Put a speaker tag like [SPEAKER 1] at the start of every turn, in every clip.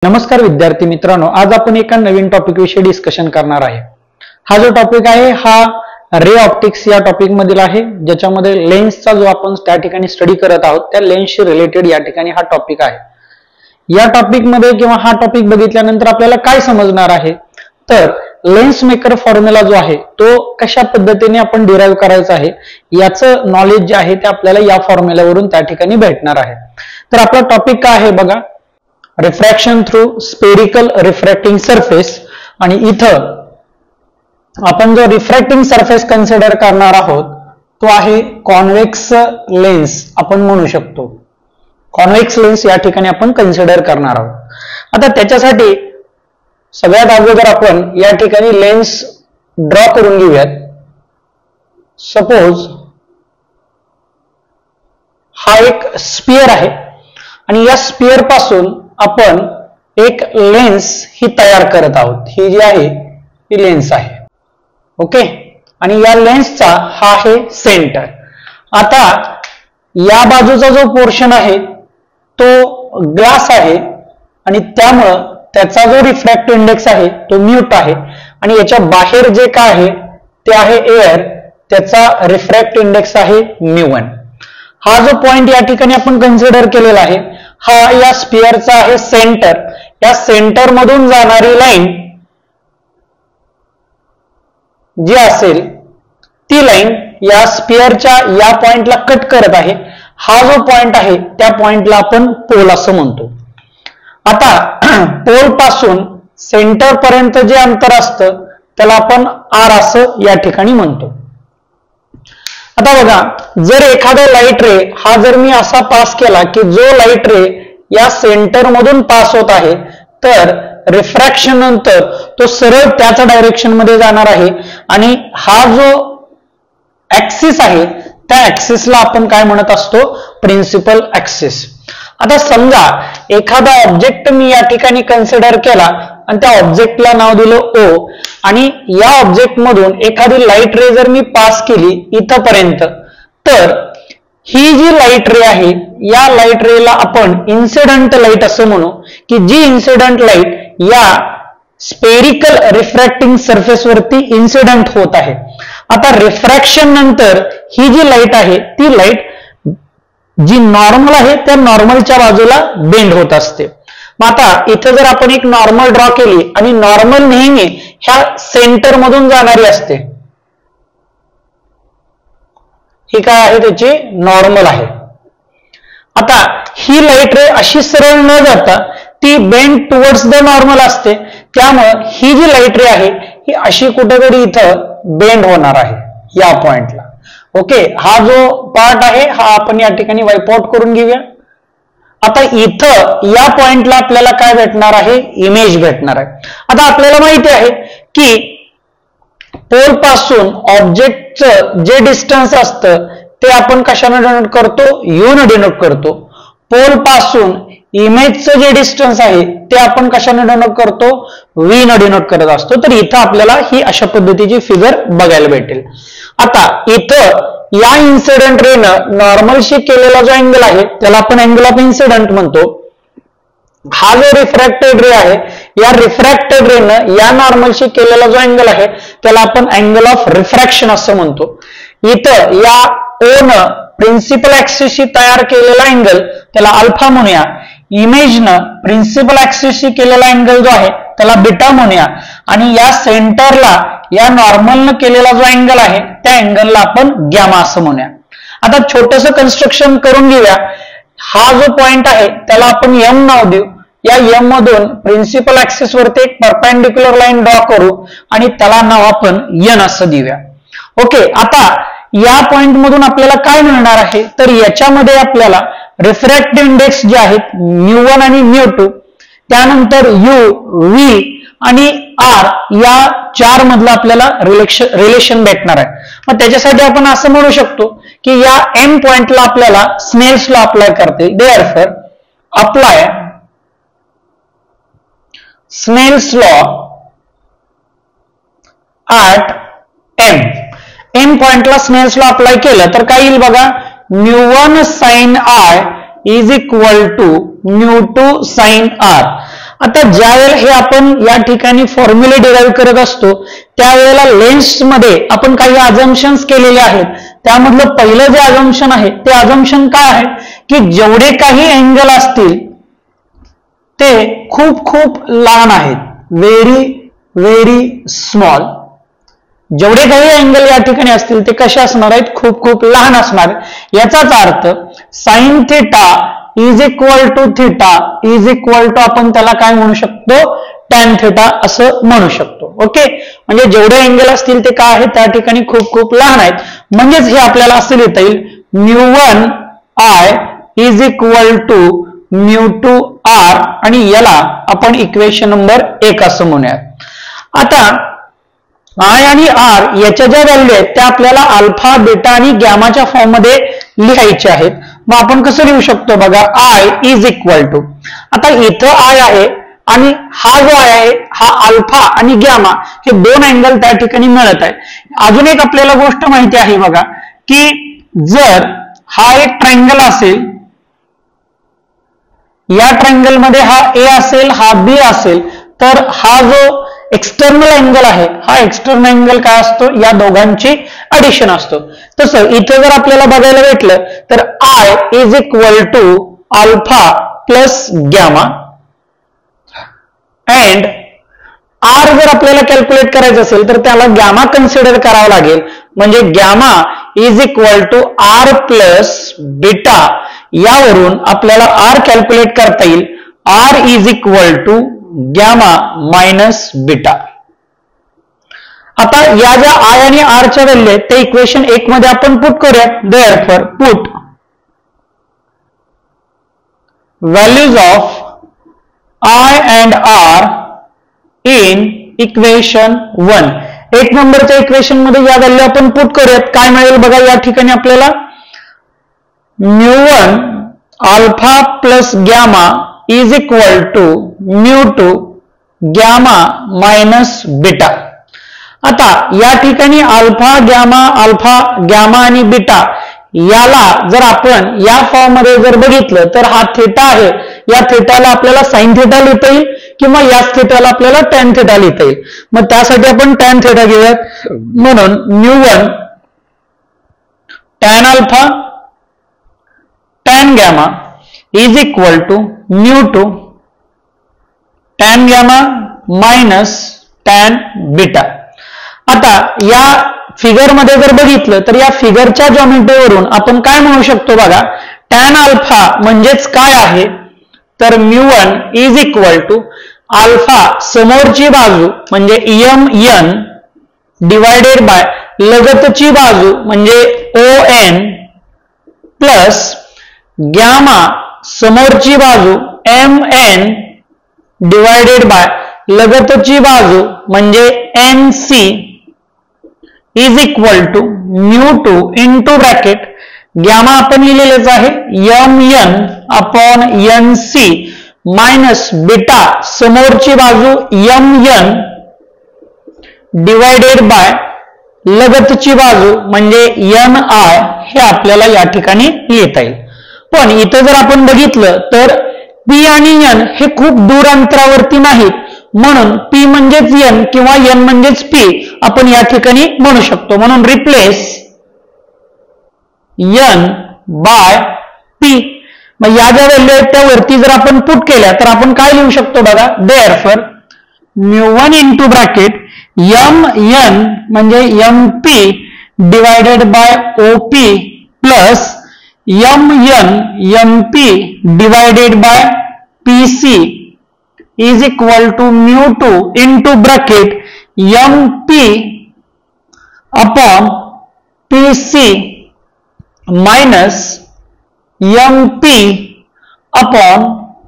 [SPEAKER 1] नमस्कार विद्यार्थी मित्रांनो, आज आपण एका नवीन टॉपिक विषयी डिस्कशन करणार आहे। हा जो टॉपिक आहे हा रे ऑप्टिक्स या टॉपिक मधील आहे, ज्याच्यामध्ये लेन्सचा जो आपण त्या ठिकाणी स्टडी करत आहोत त्या लेन्सशी रिलेटेड या ठिकाणी हा टॉपिक आहे। या टॉपिक मध्ये किंवा हा टॉपिक बघितल्यानंतर आपल्याला काय समजणार आहे तर लेन्स मेकर फॉर्म्युला जो आहे तो कशा पद्धतीने आपण डिराइव्ह करायचा आहे याचं नॉलेज जे आहे ते आपल्याला या फॉर्म्युल्यावरून त्या ठिकाणी भेटणार आहे। तर आपला टॉपिक काय आहे बघा, refraction through spherical refracting surface. आणि इथं आपण जो रिफ्रॅक्टिंग सरफेस कन्सिडर करणार आहोत तो आहे कॉन्व्हेक्स लेन्स, आपण म्हणू शकतो कॉन्व्हेक्स लेन्स या ठिकाणी आपण कन्सिडर करणार आहोत। आता त्याच्यासाठी सगळ्यात अगोदर आपण या ठिकाणी लेन्स ड्रॉ करून घेऊयात। सपोज हा एक स्फिअर आहे आणि या स्फिअर पासून आपण एक लेन्स ही तयार करत आहोत। ही जी आहे ही लेन्स आहे, ओके। आणि या लेन्सचा हा आहे सेंटर। आता या बाजूचा जो पोर्शन आहे तो ग्लास आहे आणि त्यामुळं त्याचा जो रिफ्रॅक्टिव्ह इंडेक्स आहे तो म्यूट आहे आणि याच्या बाहेर जे काय आहे ते आहे एअर, त्याचा रिफ्रॅक्टिव्ह इंडेक्स आहे μ1। हा जो पॉइंट या ठिकाणी आपण कन्सिडर केलेला आहे हा या स्फिअरचा आहे सेंटर। या सेंटर मधून जाणारी लाईन जी असेल ती लाईन या स्फिअरच्या या पॉइंटला कट करत आहे। हा जो पॉइंट आहे त्या पॉइंटला आपण पोल असं म्हणतो। आता पोल पासून सेंटर पर्यंत जे अंतर असतं त्याला आपण आर असं या ठिकाणी म्हणतो। आता बघा, जर एखादा लाईट रे हा जर मी असा पास केला की जो लाईट रे या सेंटर मधून पास होत आहे तर रिफ्रॅक्शन नंतर तो सरळ त्याच डायरेक्शन मध्ये जाणार आहे आणि हा जो ऍक्सिस आहे त्या ऍक्सिसला आपण काय म्हणत असतो, प्रिन्सिपल ऍक्सिस। आता समजा एखादा ऑब्जेक्ट मी या ठिकाणी कन्सिडर केला आणि त्या ऑब्जेक्टला नाव दिलं ओ आणि या ऑब्जेक्ट मधून एखादी लाईट रे जर मी पास केली इथपर्यंत तर ही जी लाईट रे आहे या लाईट रेला आपण इन्सिडेंट लाईट असं म्हणू की जी इन्सिडेंट लाईट या स्पेरिकल रिफ्रॅक्टिंग सरफेस वरती इन्सिडेंट होत आहे। आता रिफ्रॅक्शन नंतर ही जी लाईट आहे ती लाईट जी नॉर्मल आहे त्या नॉर्मलच्या बाजूला बेंड होत असते। मग आता इथं जर आपण एक नॉर्मल ड्रॉ केली आणि नॉर्मल नेहमी ह्या सेंटर मधून जाणारी असते, ही काय आहे त्याची नॉर्मल आहे। आता ही लाईट रे अशी सरळ न जाता ती बेंड टुवर्ड्स द नॉर्मल असते, त्यामुळं ही जी लाईट रे आहे ही अशी कुठेतरी इथं बेंड होणार आहे या पॉइंटला, ओके। हा जो पार्ट आहे हा आपण या ठिकाणी वाईप आउट करून घेऊया। आता इथं या पॉइंटला आपल्याला काय भेटणार आहे, इमेज भेटणार आहे। आता आपल्याला माहिती आहे की पोल पासून ऑब्जेक्टचं जे डिस्टन्स असतं ते आपण कशाने डिनोट करतो, यू ने डिनोट करतो। पोल पासून इमेजचं जे डिस्टन्स आहे ते आपण कशाने डिनोट करतो, व्ही ने डिनोट करत असतो। तर इथं आपल्याला ही अशा पद्धतीची फिगर बघायला भेटेल। आता इथं या इन्सिडेंट रेनं नॉर्मलशी केलेला जो अँगल आहे त्याला आपण अँगल ऑफ इन्सिडेंट म्हणतो। हा जो रिफ्रॅक्टेड रे आहे या रिफ्रॅक्टेड रेनं या नॉर्मलशी केलेला जो अँगल आहे त्याला आपण अँगल ऑफ रिफ्रॅक्शन असं म्हणतो। इथं या ओ न प्रिन्सिपल ऍक्सिसशी तयार केलेला अँगल त्याला अल्फा म्हणूया, इमेजनं प्रिन्सिपल ऍक्सिसशी केलेला अँगल जो आहे त्याला बीटा म्हणूया आणि या सेंटरला या नॉर्मलनं केलेला जो अँगल आहे त्या अँगलला आपण गॅमा असं म्हणूया। आता छोटंसं कन्स्ट्रक्शन करून घेऊया। हा जो पॉइंट आहे त्याला आपण एम नाव देऊ। या एम मधून प्रिन्सिपल ऍक्सिस वरती एक परपेंडिक्युलर लाईन ड्रॉ करू आणि त्याला नाव आपण एन असं देऊया, ओके। आता या पॉइंट मधून आपल्याला काय मिळणार आहे तर याच्यामध्ये आपल्याला रिफ्रॅक्टिव्ह इंडेक्स जे आहेत μ1 आणि μ2, त्यानंतर यू, व्ही आणि आर या चार मधलं आपल्याला रिलेशन भेटणार आहे। मग त्याच्यासाठी आपण असं म्हणू शकतो की या एम पॉइंटला आपल्याला स्नेल्स लॉ अप्लाय करते। Therefore apply Snell's law at M. M पॉइंटला स्नेल्स लॉ अप्लाय केलं तर काय येईल बघा, μ1 sin I is equal to μ2 sin R। आता ज्या वेळेला हे आपण या ठिकाणी फॉर्म्युले डिराईव्ह करत असतो त्यावेळेला लेन्स मध्ये आपण काही अझम्पशन्स केलेले आहेत. त्यामधलं पहिलं जे अझम्पशन आहे ते अझम्पशन काय आहे की जेवढे काही अँगल असतील ते खूप खूप लहान आहेत, व्हेरी व्हेरी स्मॉल. जेवढे काही अँगल या ठिकाणी असतील ते कसे असणार आहेत, खूप खूप लहान असणार. याचाच अर्थ sine theta is equal to theta is equal to आपण त्याला काय म्हणू शकतो, टॅन थिटा असं म्हणू शकतो. ओके, म्हणजे जेवढे अँगल असतील ते काय आहेत त्या ठिकाणी खूप खूप लहान आहेत. म्हणजेच हे आपल्याला असं लिहिता येईल μ1 I is equal to μ2 R आणि याला आपण इक्वेशन नंबर 1 असं म्हणूयात. आता I आणि R याच्या ज्या व्हॅल्यू आहेत त्या आपल्याला अल्फा, बीटा आणि गॅमाच्या फॉर्म मध्ये लिहायचे आहेत. मग आपण कसं लिहू शकतो बघा, I इज इक्वल टू, आता इथं I आहे आणि हा जो आहे हा अल्फा आणि गॅमा हे दोन अँगल त्या ठिकाणी मिळत आहे. अजून एक आपल्याला गोष्ट माहिती आहे बघा की जर हा एक ट्रायंगल असेल, या ट्रायंगल मध्ये हा A असेल, हा B असेल, तर हा जो एक्सटर्नल अँगल आहे हा एक्सटर्नल अँगल काय असतो, या दोघांची ऍडिशन असतो. तसं इथे जर आपल्याला बघायला भेटलं तर I is equal to alpha plus gamma and R जर आपल्याला कॅल्क्युलेट करायचं असेल तर त्याला गॅमा कन्सिडर करावं लागेल. म्हणजे gamma is equal to R plus beta, यावरून आपल्याला R कॅल्क्युलेट करता येईल. R is equal to gamma minus beta. आता या ज्या I आणि R च्या व्हॅल्यू आहेत ते इक्वेशन 1 मध्ये आपण पुट करूयात. Therefore put values of I and R in equation 1. 1 नंबरच्या इक्वेशन मध्ये या व्हॅल्यू आपण पुट करूयात. काय मिळेल बघा, या ठिकाणी आपल्याला μ1 alpha plus gamma is equal to μ2 gamma minus beta. आता या ठिकाणी अल्फा गॅमा आणि बीटा याला जर आपण या फॉर्म मध्ये जर बघितलं तर हा थिटा आहे, या थिटाला आपल्याला साइन थिटा लिहिता येईल किंवा याच थिटाला आपल्याला टॅन थिटा लिहिता येईल. मग त्यासाठी आपण टॅन थिटा घेऊयात. म्हणून μ1 tan alpha tan gamma is equal to μ2 tan gamma minus tan beta. आता या फिगर मध्ये जर बघितलं तर या फिगरच्या जॉमेट्रीवरून आपण काय म्हणू शकतो बघा, टॅन अल्फा म्हणजेच काय आहे तर μ1 इज इक्वल टू अल्फा समोरची बाजू म्हणजे MN डिवायडेड बाय लगतची बाजू म्हणजे ON प्लस गॅमा समोरची बाजू MN डिवायडेड बाय लगतची बाजू म्हणजे NC is equal to μ2 into bracket gamma आपण लिहिलेलेच आहे MN upon NC minus beta समोरची बाजू MN डिवायडेड बाय लगतची बाजू म्हणजे NI हे आपल्याला या ठिकाणी लिहिता येईल. पण इथं जर आपण बघितलं तर P आणि N हे खूप दूर अंतरावरती नाहीत, म्हणून P म्हणजेच N किंवा N म्हणजेच P आपण या ठिकाणी म्हणू शकतो. म्हणून रिप्लेस N बाय P. मग या ज्या व्हॅल्यू आहेत त्या वरती जर आपण पुट केल्या तर आपण काय लिहू शकतो बघा, देअरफॉर μ1 इंटू ब्रॅकेट MN म्हणजे MP divided by OP plus MN MP divided by PC is equal to μ2 into bracket MP upon PC minus MP upon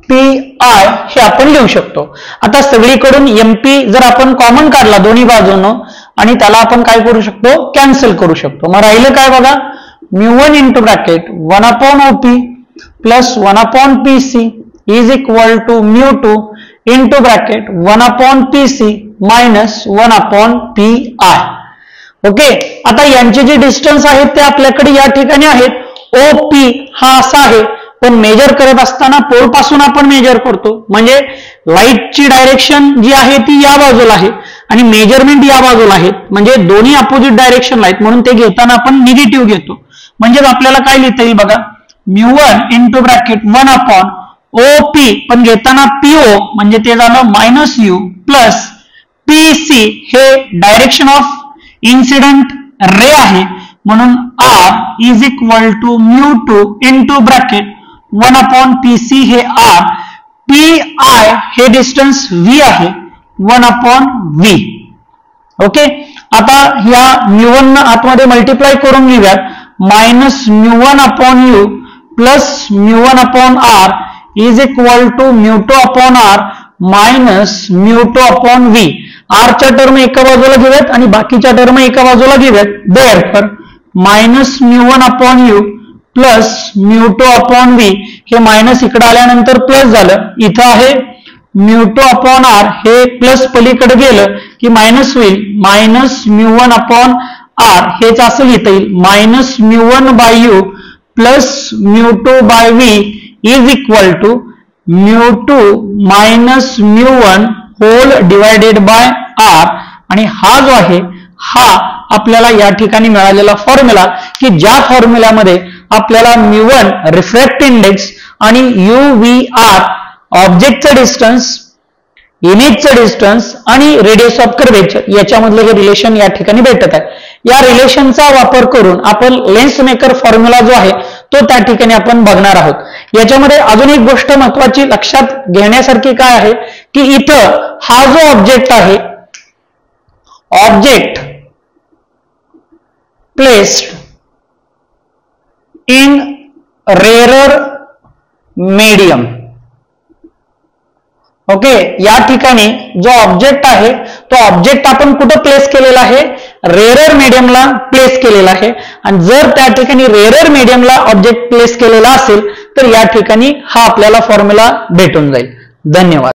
[SPEAKER 1] PI हे आपण लिहू शकतो. आता सगळीकडून MP जर आपण कॉमन काढला दोन्ही बाजूनं आणि त्याला आपण काय करू शकतो, कॅन्सल करू शकतो. मग राहिलं काय बघा, μ1 into bracket 1 upon OP plus 1 upon PC is equal to μ2 into bracket 1 upon PC minus 1 upon PI. Okay, आता यांचे जे डिस्टन्स आहेत ते आपल्याकडे या ठिकाणी आहेत. OP हा असा आहे पण मेजर करत असताना पोल पासून आपण मेजर करतो, म्हणजे लाईटची डायरेक्शन जी आहे ती या बाजूला आहे आणि मेजरमेंट या बाजूला आहेत, म्हणजे दोन्ही अपोजिट डायरेक्शन आहेत, म्हणून ते घेताना आपण निगेटिव्ह घेतो. म्हणजेच आपल्याला काय लिहिता येईल बघा, μ1 इंटू ब्रॅकेट 1 अपॉन OP, पण घेताना PO म्हणजे ते झालं मायनस U प्लस PC, हे डायरेक्शन ऑफ इन्सिडेंट रे आहे, म्हणून R is equal to μ2 into bracket 1 upon PC हे R, PI हे डिस्टन्स V आहे 1 अपॉन V. ओके, आता ह्या μ1 आतमध्ये मल्टिप्लाय करून घेऊयात, minus μ1 upon U plus μ1 upon R is equal to μ2 upon R minus μ2 upon V. R च्या term एका बाजूला घेऊयात आणि बाकीच्या टर्म एका बाजूला घेऊयात. Therefore minus μ1 upon U plus μ2 upon V, हे मायनस इकडे आल्यानंतर प्लस झालं, इथं आहे μ2 अपॉन R, हे प्लस पलीकडे गेलं की मायनस होईल, मायनस μ1 अपॉन R हेच असं लिहिता येईल, minus μ1 by U plus μ2 by V is equal to μ2 minus μ1 whole divided by R. आणि हा जो आहे हा आपल्याला या ठिकाणी मिळालेला फॉर्म्युला, की ज्या फॉर्म्युल्यामध्ये आपल्याला μ1 रिफ्रॅक्ट इंडेक्स आणि UVR ऑब्जेक्टचं डिस्टन्स, इमेजचं डिस्टन्स आणि रेडियस ऑफ कर्वेचर याच्यामधलं हे रिलेशन या ठिकाणी भेटत आहे. या रिलेशनचा वापर करून आपण लेन्स मेकर फॉर्म्युला जो आहे तो त्या ठिकाणी आपण बघणार आहोत. याच्यामध्ये अजून एक गोष्ट महत्वाची लक्षात घेण्यासारखी काय आहे, की इथं हा जो ऑब्जेक्ट आहे, object placed in rarer medium. Okay, या ठिकाणी जो ऑब्जेक्ट आहे तो ऑब्जेक्ट आपण कुठं प्लेस केलेला आहे, रेअरर मीडियमला प्लेस केलेला आहे. आणि जर त्या ठिकाणी रेअरर मीडियमला ऑब्जेक्ट प्लेस केलेला असेल तर या ठिकाणी हा आपल्याला फॉर्म्युला भेटून जाईल. धन्यवाद.